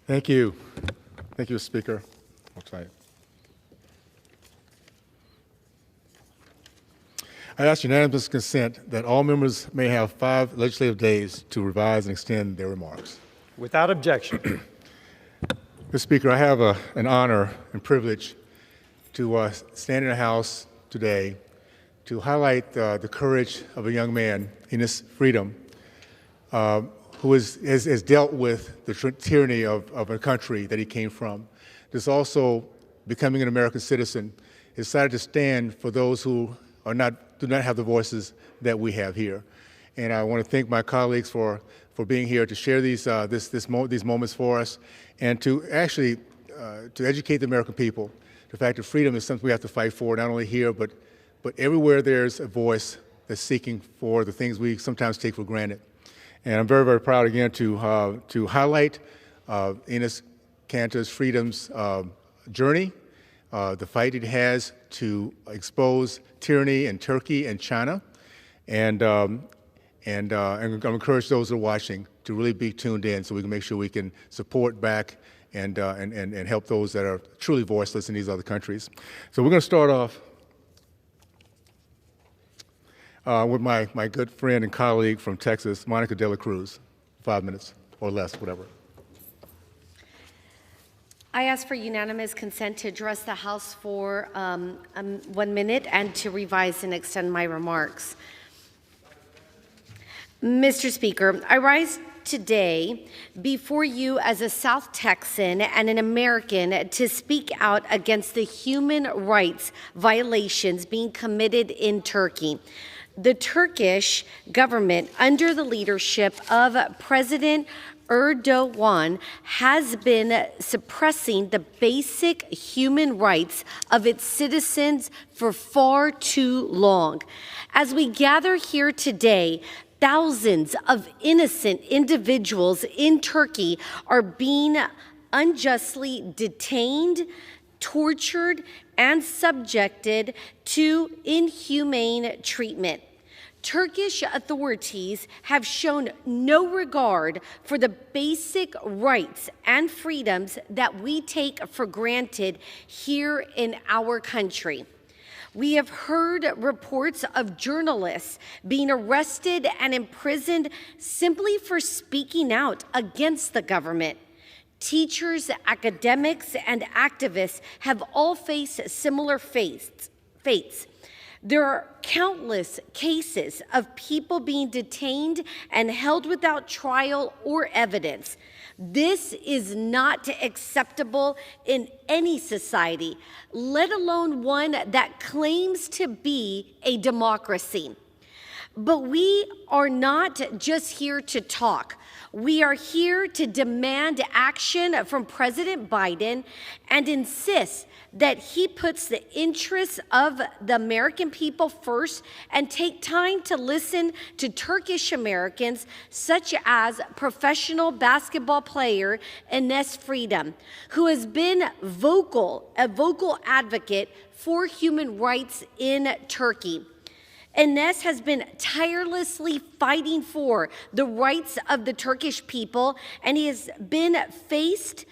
Thank you. Thank you, Speaker. Okay. I ask unanimous consent that all members may have 5 legislative days to revise and extend their remarks. Without objection. Mr. Speaker, I have an honor and privilege to stand in the House today to highlight the courage of a young man, Enes Freedom, who has dealt with the tyranny of a country that he came from. This also, becoming an American citizen, decided to stand for those who do not have the voices that we have here. And I want to thank my colleagues for being here to share these moments for us, and to actually to educate the American people. The fact that freedom is something we have to fight for, not only here, but everywhere there's a voice that's seeking for the things we sometimes take for granted. And I'm very, very proud again to highlight Enes Kanter's Freedom's journey, the fight it has to expose tyranny in Turkey and China, and I'm going to encourage those who are watching to really be tuned in so we can make sure we can support back and help those that are truly voiceless in these other countries. So we're going to start off with my good friend and colleague from Texas, Monica De La Cruz. 5 minutes or less, whatever. I ask for unanimous consent to address the House for 1 minute and to revise and extend my remarks. Mr. Speaker, I rise today before you as a South Texan and an American to speak out against the human rights violations being committed in Turkey. The Turkish government, under the leadership of President Erdogan, has been suppressing the basic human rights of its citizens for far too long. As we gather here today, thousands of innocent individuals in Turkey are being unjustly detained, tortured, and subjected to inhumane treatment. Turkish authorities have shown no regard for the basic rights and freedoms that we take for granted here in our country. We have heard reports of journalists being arrested and imprisoned simply for speaking out against the government. Teachers, academics, and activists have all faced similar fates. There are countless cases of people being detained and held without trial or evidence. This is not acceptable in any society, let alone one that claims to be a democracy. But we are not just here to talk. We are here to demand action from President Biden and insist that he puts the interests of the American people first and take time to listen to Turkish Americans, such as professional basketball player Enes Freedom, who has been a vocal advocate for human rights in Turkey. Enes has been tirelessly fighting for the rights of the Turkish people, and he has faced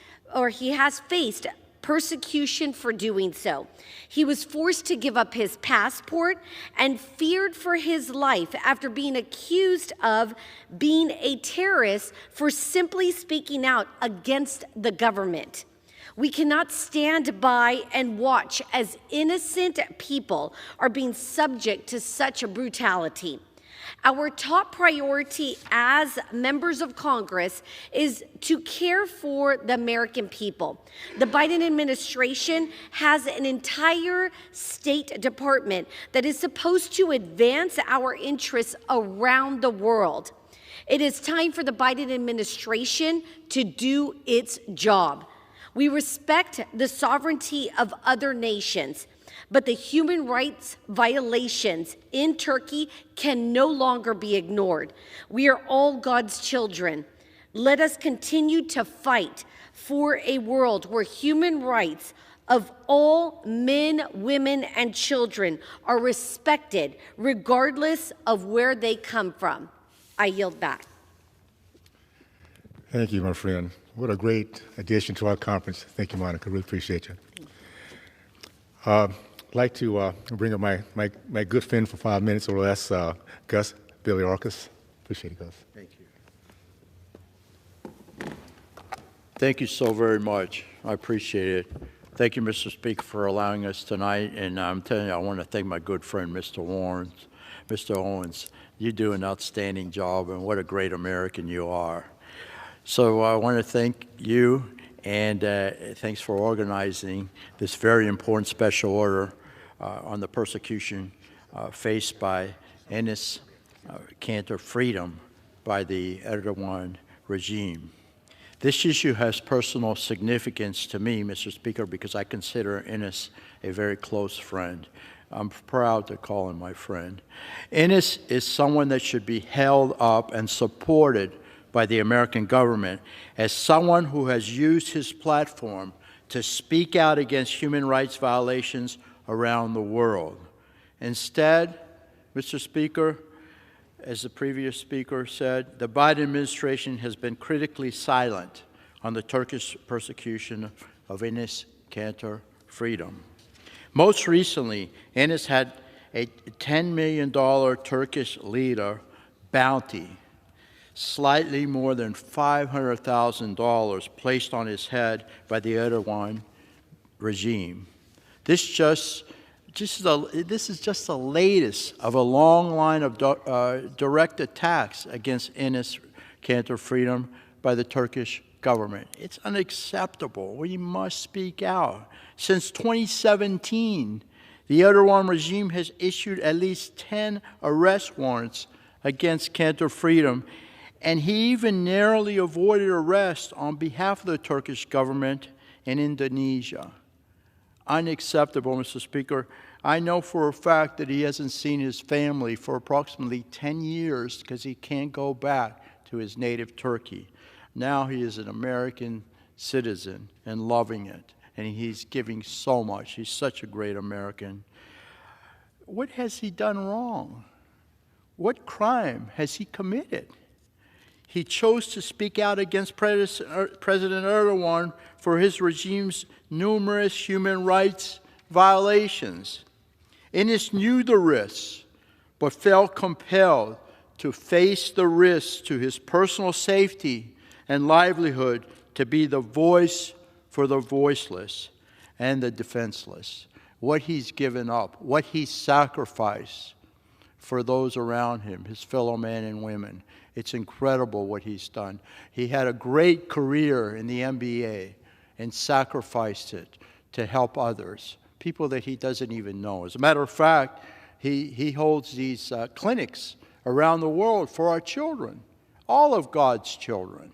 persecution for doing so. He was forced to give up his passport and feared for his life after being accused of being a terrorist for simply speaking out against the government. We cannot stand by and watch as innocent people are being subject to such a brutality. Our top priority as members of Congress is to care for the American people. The Biden administration has an entire State Department that is supposed to advance our interests around the world. It is time for the Biden administration to do its job. We respect the sovereignty of other nations, but the human rights violations in Turkey can no longer be ignored. We are all God's children. Let us continue to fight for a world where human rights of all men, women, and children are respected, regardless of where they come from. I yield back. Thank you, my friend. What a great addition to our conference. Thank you, Monica. Really appreciate you. I'd like to bring up my good friend for 5 minutes or less, Gus Billy Arcus. Appreciate it, Gus. Thank you. Thank you so very much. I appreciate it. Thank you, Mr. Speaker, for allowing us tonight. And I'm telling you, I want to thank my good friend, Mr. Owens. Mr. Owens, you do an outstanding job, and what a great American you are. So I want to thank you, and thanks for organizing this very important special order on the persecution faced by Enes Kanter freedom by the Erdogan regime. This issue has personal significance to me, Mr. Speaker, because I consider Enes a very close friend. I'm proud to call him my friend. Enes is someone that should be held up and supported by the American government as someone who has used his platform to speak out against human rights violations around the world. Instead, Mr. Speaker, as the previous speaker said, the Biden administration has been critically silent on the Turkish persecution of Enes Kanter freedom. Most recently, Enes had a $10 million Turkish lira bounty, slightly more than $500,000 placed on his head by the Erdogan regime. This is just the latest of a long line of direct attacks against Enes Kanter freedom by the Turkish government. It's unacceptable. We must speak out. Since 2017, the Erdogan regime has issued at least 10 arrest warrants against Kanter freedom, and he even narrowly avoided arrest on behalf of the Turkish government in Indonesia. Unacceptable, Mr. Speaker. I know for a fact that he hasn't seen his family for approximately 10 years because he can't go back to his native Turkey. Now he is an American citizen and loving it, and he's giving so much. He's such a great American. What has he done wrong? What crime has he committed? He chose to speak out against President Erdogan for his regime's numerous human rights violations. Enes knew the risks, but felt compelled to face the risks to his personal safety and livelihood to be the voice for the voiceless and the defenseless. What he's given up, what he sacrificed for those around him, his fellow men and women. It's incredible what he's done. He had a great career in the NBA and sacrificed it to help others, people that he doesn't even know. As a matter of fact, he holds these clinics around the world for our children, all of God's children,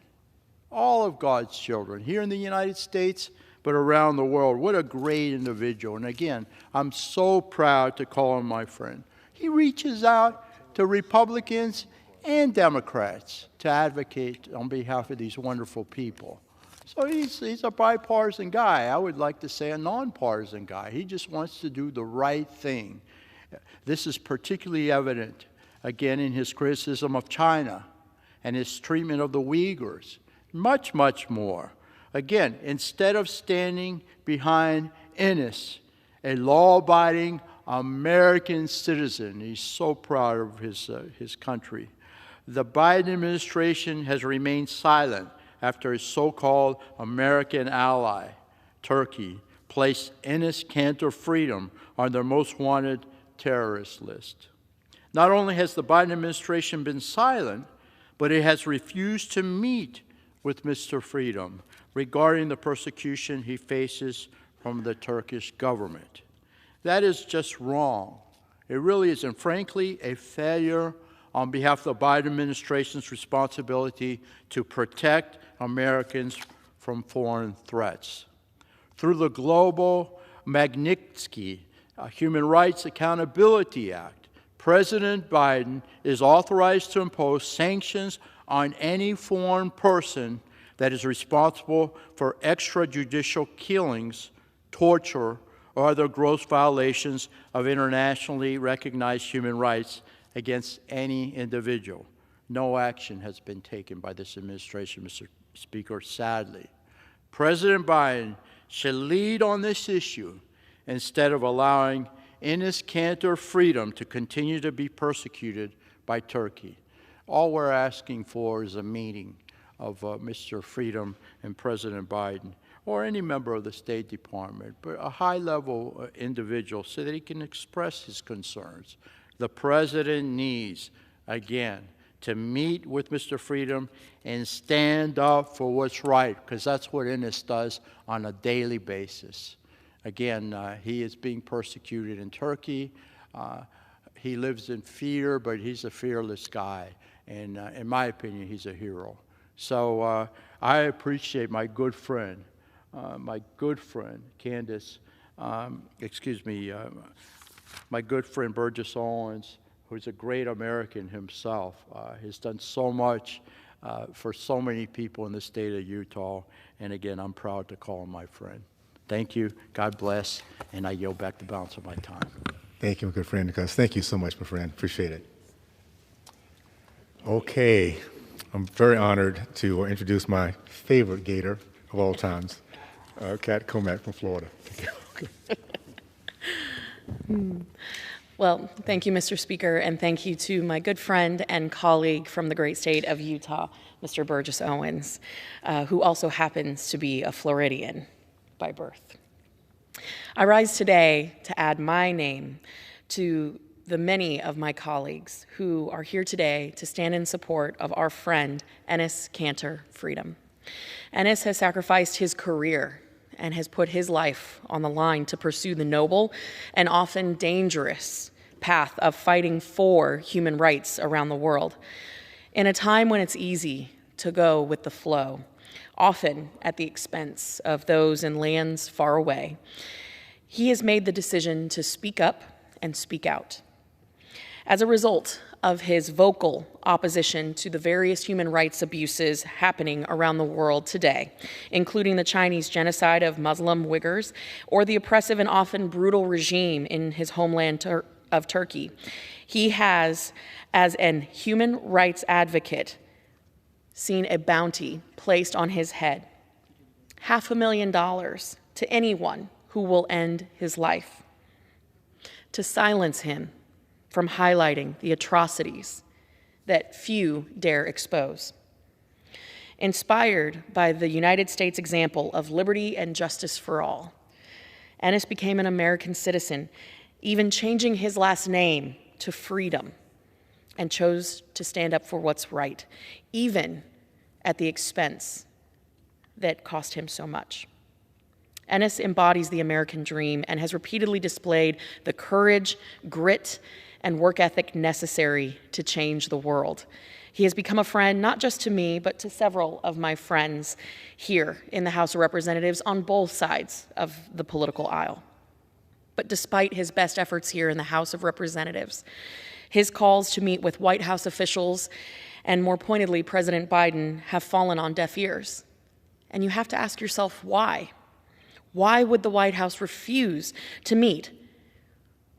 all of God's children, here in the United States, but around the world. What a great individual. And again, I'm so proud to call him my friend. He reaches out to Republicans and Democrats to advocate on behalf of these wonderful people. So he's a bipartisan guy. I would like to say a nonpartisan guy. He just wants to do the right thing. This is particularly evident, again, in his criticism of China and his treatment of the Uyghurs. Much, much more. Again, instead of standing behind Enes, a law-abiding American citizen, he's so proud of his country, the Biden administration has remained silent after his so-called American ally, Turkey, placed Enes Kanter freedom on their most wanted terrorist list. Not only has the Biden administration been silent, but it has refused to meet with Mr. Freedom regarding the persecution he faces from the Turkish government. That is just wrong. It really is, and frankly, a failure on behalf of the Biden administration's responsibility to protect Americans from foreign threats. Through the global Magnitsky Human Rights Accountability Act, President Biden is authorized to impose sanctions on any foreign person that is responsible for extrajudicial killings, torture, or other gross violations of internationally recognized human rights against any individual. No action has been taken by this administration, Mr. Speaker, sadly. President Biden should lead on this issue instead of allowing Enes Kanter Freedom to continue to be persecuted by Turkey. All we're asking for is a meeting of Mr. Freedom and President Biden, or any member of the State Department, but a high-level individual so that he can express his concerns. The President needs, again, to meet with Mr. Freedom and stand up for what's right, because that's what Enes does on a daily basis. Again, he is being persecuted in Turkey. He lives in fear, but he's a fearless guy. And in my opinion, he's a hero. So I appreciate my good friend, Candace, my good friend Burgess Owens, who's a great American himself, has done so much for so many people in the state of Utah. And again, I'm proud to call him my friend. Thank you. God bless. And I yield back the balance of my time. Thank you, my good friend, Gus. Thank you so much, my friend. Appreciate it. Okay. I'm very honored to introduce my favorite Gator of all times, Kat Comack from Florida. Well, thank you, Mr. Speaker, and thank you to my good friend and colleague from the great state of Utah, Mr. Burgess Owens, who also happens to be a Floridian by birth. I rise today to add my name to the many of my colleagues who are here today to stand in support of our friend, Enes Kanter Freedom. Enes has sacrificed his career and has put his life on the line to pursue the noble and often dangerous path of fighting for human rights around the world. In a time when it's easy to go with the flow, often at the expense of those in lands far away, he has made the decision to speak up and speak out. As a result of his vocal opposition to the various human rights abuses happening around the world today, including the Chinese genocide of Muslim Uyghurs or the oppressive and often brutal regime in his homeland of Turkey, he has, as an human rights advocate, seen a bounty placed on his head, $500,000 to anyone who will end his life, to silence him from highlighting the atrocities that few dare expose. Inspired by the United States example of liberty and justice for all, Enes became an American citizen, even changing his last name to Freedom, and chose to stand up for what's right, even at the expense that cost him so much. Enes embodies the American dream and has repeatedly displayed the courage, grit, and work ethic necessary to change the world. He has become a friend not just to me, but to several of my friends here in the House of Representatives on both sides of the political aisle. But despite his best efforts here in the House of Representatives, his calls to meet with White House officials and, more pointedly, President Biden have fallen on deaf ears. And you have to ask yourself why. Why would the White House refuse to meet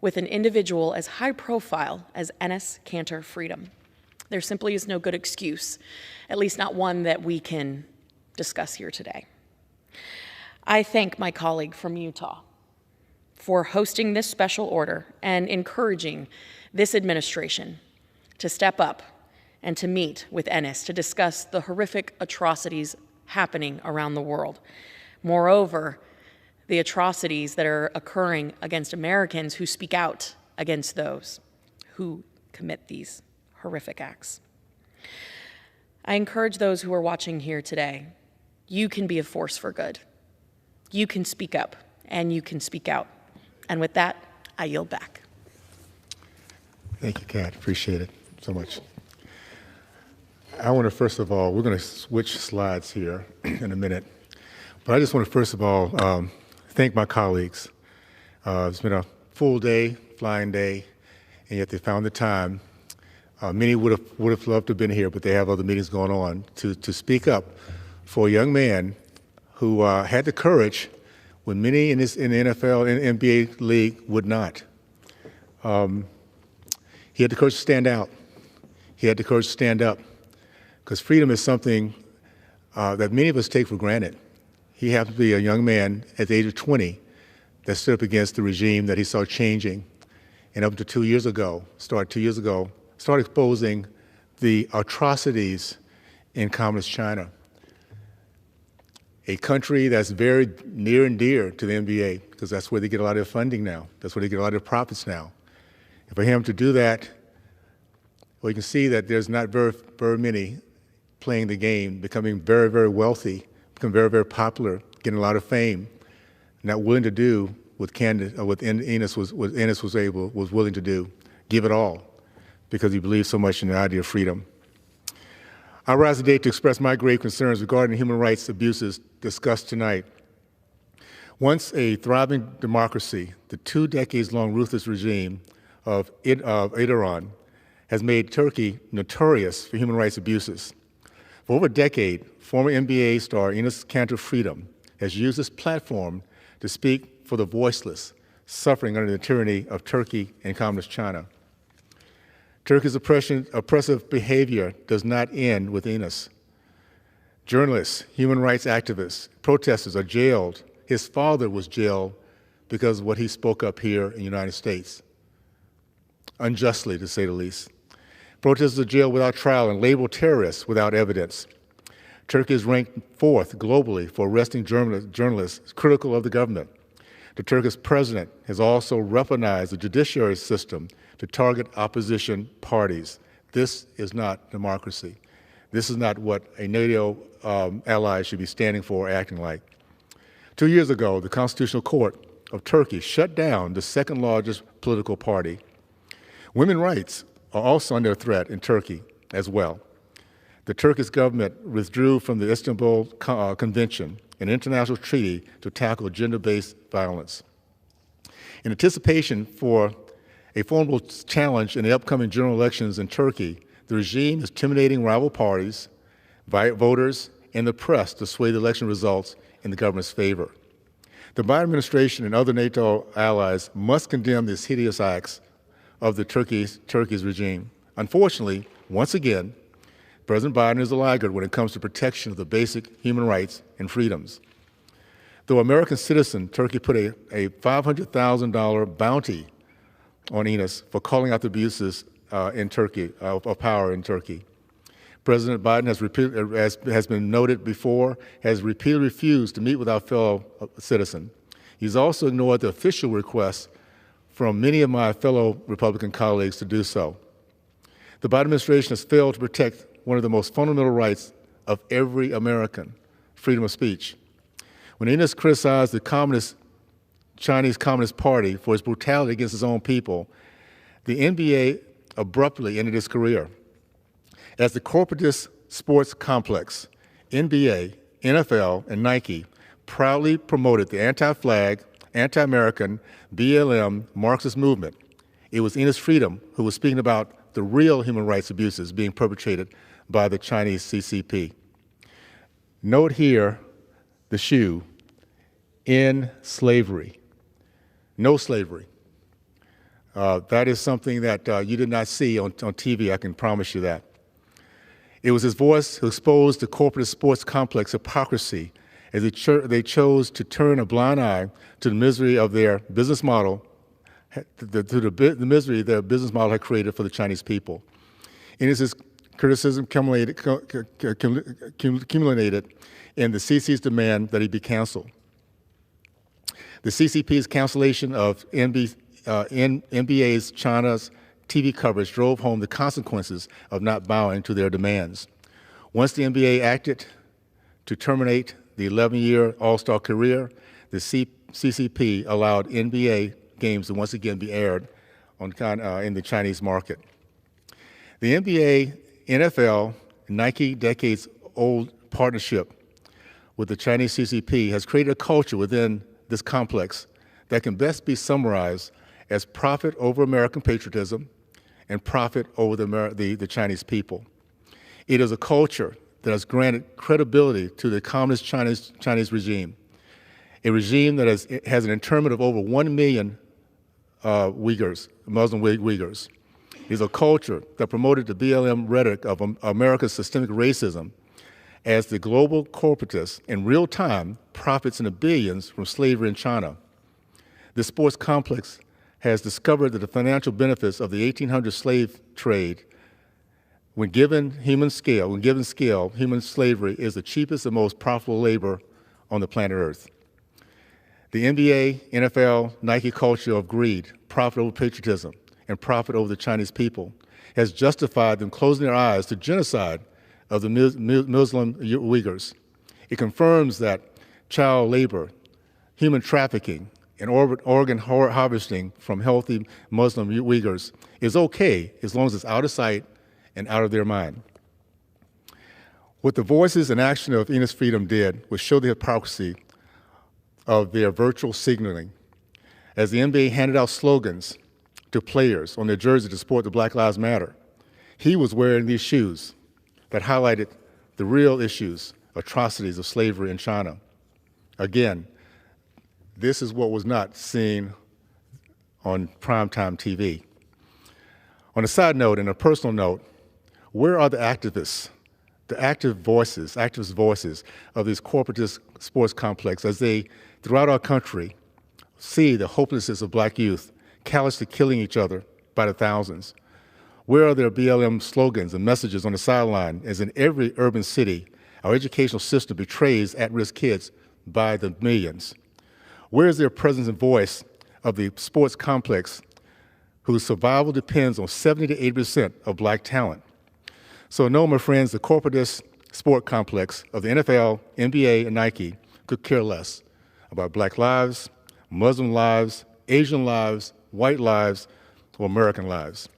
with an individual as high profile as Enes Kanter Freedom? There simply is no good excuse, at least not one that we can discuss here today. I thank my colleague from Utah for hosting this special order and encouraging this administration to step up and to meet with Enes to discuss the horrific atrocities happening around the world. Moreover, the atrocities that are occurring against Americans who speak out against those who commit these horrific acts. I encourage those who are watching here today, you can be a force for good. You can speak up and you can speak out. And with that, I yield back. Thank you, Kat. Appreciate it so much. I want to, first of all, we're going to switch slides here in a minute. But I just want to, first of all, thank my colleagues. It's been a full day, flying day, and yet they found the time. Many would have loved to have been here, but they have other meetings going on to speak up for a young man who had the courage when many in the NFL and NBA league would not. He had the courage to stand out. He had the courage to stand up, because freedom is something that many of us take for granted. He happened to be a young man at the age of 20 that stood up against the regime that he saw changing. And up to 2 years ago, started exposing the atrocities in communist China, a country that's very near and dear to the NBA, because that's where they get a lot of their funding now. That's where they get a lot of their profits now. And for him to do that, well, you can see that there's not very many playing the game, becoming very, very wealthy, becoming very, very popular, getting a lot of fame, not willing to do what Enes was willing to do, give it all, because he believed so much in the idea of freedom. I rise today to express my grave concerns regarding human rights abuses discussed tonight. Once a thriving democracy, the 2 decades-long ruthless regime of Erdogan has made Turkey notorious for human rights abuses. For over a decade, former NBA star Enes Freedom has used this platform to speak for the voiceless, suffering under the tyranny of Turkey and communist China. Turkey's oppressive behavior does not end with Enes. Journalists, human rights activists, protesters are jailed. His father was jailed because of what he spoke up here in the United States, unjustly, to say the least. Protesters are jailed without trial and labeled terrorists without evidence. Turkey is ranked 4th globally for arresting journalists critical of the government. The Turkish president has also weaponized the judiciary system to target opposition parties. This is not democracy. This is not what a NATO ally should be standing for or acting like. 2 years ago, the Constitutional Court of Turkey shut down the 2nd largest political party. Women's rights are also under threat in Turkey as well. The Turkish government withdrew from the Istanbul Convention, an international treaty to tackle gender-based violence. In anticipation for a formidable challenge in the upcoming general elections in Turkey, the regime is intimidating rival parties, voters, and the press to sway the election results in the government's favor. The Biden administration and other NATO allies must condemn these hideous acts of the Turkey's regime. Unfortunately, once again, President Biden is a laggard when it comes to protection of the basic human rights and freedoms. Though American citizen, Turkey put a $500,000 bounty on Enes for calling out the abuses in Turkey, of power in Turkey. President Biden has been noted before, has repeatedly refused to meet with our fellow citizen. He's also ignored the official requests from many of my fellow Republican colleagues to do so. The Biden administration has failed to protect one of the most fundamental rights of every American, freedom of speech. When Enes criticized the Chinese Communist Party for its brutality against its own people, the NBA abruptly ended his career. As the corporatist sports complex, NBA, NFL, and Nike proudly promoted the anti-flag, anti-American, BLM Marxist movement, it was Enes Freedom who was speaking about the real human rights abuses being perpetrated by the Chinese CCP. Note here the shoe, in slavery. No slavery. That is something that you did not see on TV, I can promise you that. It was his voice who exposed the corporate sports complex hypocrisy as they chose to turn a blind eye to the misery of their business model, the misery their business model had created for the Chinese people. And his criticism accumulated in the CC's demand that he be canceled. The CCP's cancellation of NBA's China's TV coverage drove home the consequences of not bowing to their demands. Once the NBA acted to terminate the 11-year All-Star career, the CCP allowed NBA games to once again be aired in the Chinese market. The NBA, NFL, and Nike decades-old partnership with the Chinese CCP has created a culture within this complex that can best be summarized as profit over American patriotism and profit over the Chinese people. It is a culture that has granted credibility to the communist Chinese regime, a regime that has an internment of over 1 million Muslim Uyghurs. It is a culture that promoted the BLM rhetoric of America's systemic racism as the global corporatist in real time profits in the billions from slavery in China. The sports complex has discovered that the financial benefits of the 1800 slave trade, when given scale, human slavery is the cheapest and most profitable labor on the planet Earth. The NBA, NFL, Nike culture of greed, profit over patriotism, and profit over the Chinese people has justified them closing their eyes to genocide of the Muslim Uyghurs. It confirms that child labor, human trafficking, and organ harvesting from healthy Muslim Uyghurs is okay as long as it's out of sight and out of their mind. What the voices and action of Enes Freedom did was show the hypocrisy of their virtual signaling. As the NBA handed out slogans to players on their jersey to support the Black Lives Matter, he was wearing these shoes that highlighted the real issues, atrocities of slavery in China. Again, this is what was not seen on primetime TV. On a side note and a personal note, where are the activists, the activist voices of these corporatist sports complexes as they, throughout our country, see the hopelessness of black youth callously killing each other by the thousands? Where are their BLM slogans and messages on the sideline as in every urban city, our educational system betrays at-risk kids by the millions? Where is their presence and voice of the sports complex whose survival depends on 70 to 80% of black talent? So no, my friends, the corporatist sport complex of the NFL, NBA, and Nike could care less about black lives, Muslim lives, Asian lives, white lives, or American lives.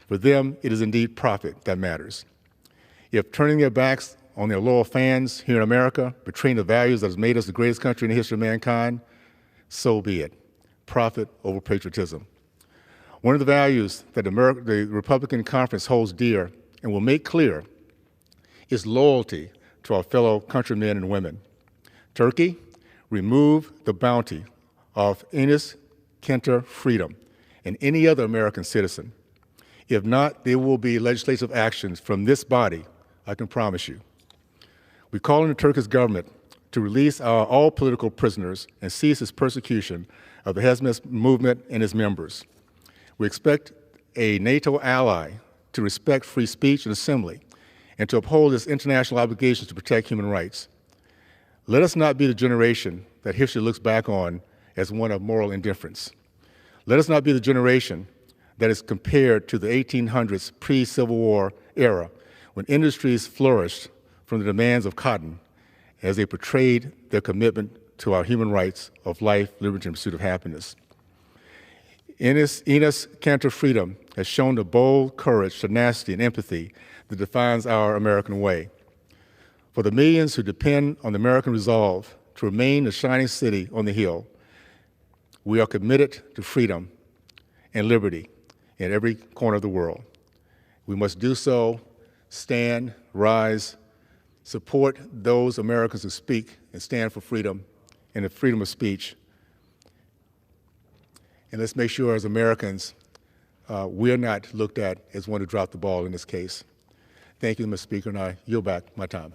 For them, it is indeed profit that matters. If turning their backs on their loyal fans here in America, betraying the values that has made us the greatest country in the history of mankind, so be it. Profit over patriotism. One of the values that the Republican Conference holds dear and will make clear is loyalty to our fellow countrymen and women. Turkey, remove the bounty of Enes Kanter Freedom and any other American citizen. If not, there will be legislative actions from this body, I can promise you. We call on the Turkish government to release all political prisoners and cease its persecution of the Hezbollah movement and its members. We expect a NATO ally to respect free speech and assembly and to uphold its international obligations to protect human rights. Let us not be the generation that history looks back on as one of moral indifference. Let us not be the generation that is compared to the 1800s pre-Civil War era when industries flourished from the demands of cotton as they portrayed their commitment to our human rights of life, liberty, and pursuit of happiness. Enes Kanter Freedom has shown the bold courage, tenacity, and empathy that defines our American way. For the millions who depend on the American resolve to remain the shining city on the hill, we are committed to freedom and liberty in every corner of the world. We must do so, stand, rise, support those Americans who speak and stand for freedom and the freedom of speech. And let's make sure as Americans, we're not looked at as one who dropped the ball in this case. Thank you, Mr. Speaker, and I yield back my time.